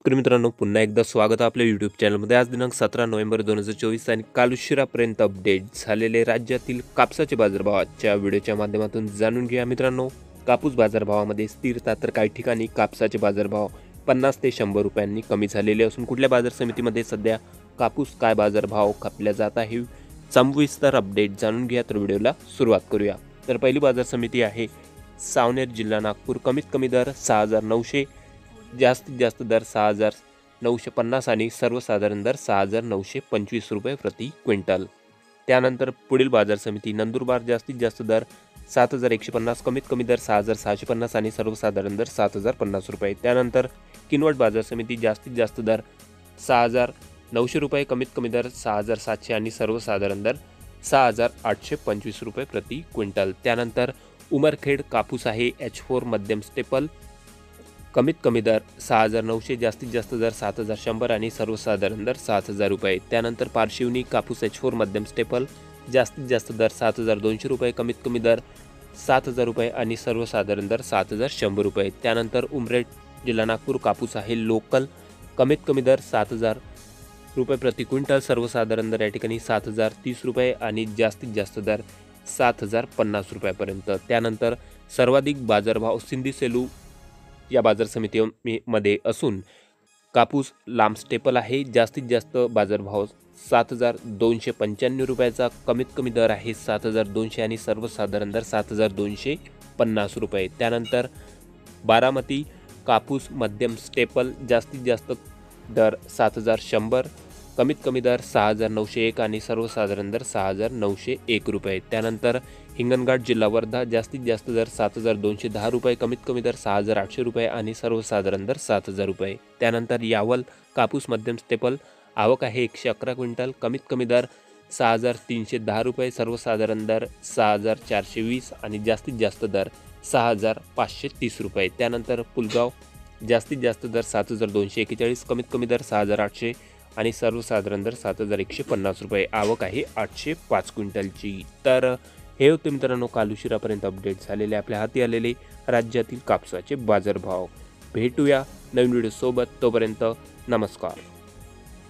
तर मित्रांनो पुन्हा एकदा स्वागत आहे आपल्या यूट्यूब चॅनलमध्ये। आज दिनांक 17 नोव्हेंबर 2024 आणि काल उशिरापर्यंत अपडेट झालेले राज्यातील कापसाचे बाजारभाव आजच्या व्हिडिओच्या माध्यमातून जाणून घ्या। मित्रांनो, कापूस बाजारभावामध्ये स्थिरता, तर काही ठिकाणी कापसाचे बाजारभाव 50 ते 100 रुपयांनी कमी झालेले असून कुठल्या बाजार समितीमध्ये सध्या कापूस काय बाजारभाव खपल्या जात आहे सविस्तर अपडेट जाणून घ्या। तर व्हिडिओला सुरुवात करूया। तर पहिली बाजार समिती आहे सावनेर, जिल्हा नागपूर। कमीत कमी दर 6900, जास्तीत जास्त दर 6950 आणि सर्वसाधारण दर 6925 रुपये प्रति क्विंटल। त्यानंतर पुढील बाजार समिती नंदुरबार, जास्तीत जास्त दर 7150, कमीत कमी दर 6650 आणि सर्वसाधारण दर 7050 रुपये। त्यानंतर किनवट बाजार समिती जास्तीत जास्त दर 6900 रुपये, कमीत कमी दर 6700 आणि सर्वसाधारण दर 6825 रुपये प्रति क्विंटल। त्यानंतर उमरखेड कापूस आहे H4 मध्यम स्टेपल, कमीत कमी दर 6900, जास्तीत जास्त दर 7100 आणि सर्वसाधारण दर 7000 रुपये। त्यानंतर पारशिवनी कापूस H4 मध्यम स्टेपल, जास्तीत जास्त दर 7200 रुपये, कमीत कमी दर 7000 रुपये आणि सर्वसाधारण दर 7100 रुपये। त्यानंतर उमरेड, जिल्हा नागपूर कापूस आहे लोकल, कमीत कमी दर 7000 रुपये प्रति क्विंटल, सर्वसाधारण दर या ठिकाणी 7030 रुपये आणि जास्तीत जास्त दर 7050 रुपयापर्यंत। त्यानंतर सर्वाधिक बाजारभाव सिंधी सेलू या बाजार समितीमध्ये असून कापूस लांब स्टेपल आहे, जास्तीत जास्त बाजारभाव 7295 रुपयाचा, कमीत कमी दर आहे 7200 आणि सर्वसाधारण दर 7250 रुपये। त्यानंतर बारामती कापूस मध्यम स्टेपल, जास्तीत जास्त दर 7100, कमीत कमी दर 6901 आणि सर्वसाधारण दर 6901 रुपये। त्यानंतर हिंगणघाट, जिल्हा वर्धा, जास्तीत जास्त दर 7210 रुपये, कमीत कमी दर 6800 रुपये आणि सर्वसाधारण दर 7000 रुपये। त्यानंतर यावल कापूस मध्यम स्टेपल, आवक आहे 111 क्विंटल, कमीत कमी दर 6310 रुपये, सर्वसाधारण दर 6420 आणि जास्तीत जास्त दर 6530 रुपये। त्यानंतर पुलगाव, जास्तीत जास्त दर 7241, कमीत कमी दर 6800 आणि सर्वसाधारण दर 7150 रुपये। आवक आहे 805 क्विंटलची। तर हे होते मित्रांनो काल उशिरापर्यंत अपडेट झालेले आपल्या हाती आलेले राज्यातील कापसाचे बाजारभाव। भेटूया नवीन व्हिडिओ सोबत, तोपर्यंत नमस्कार।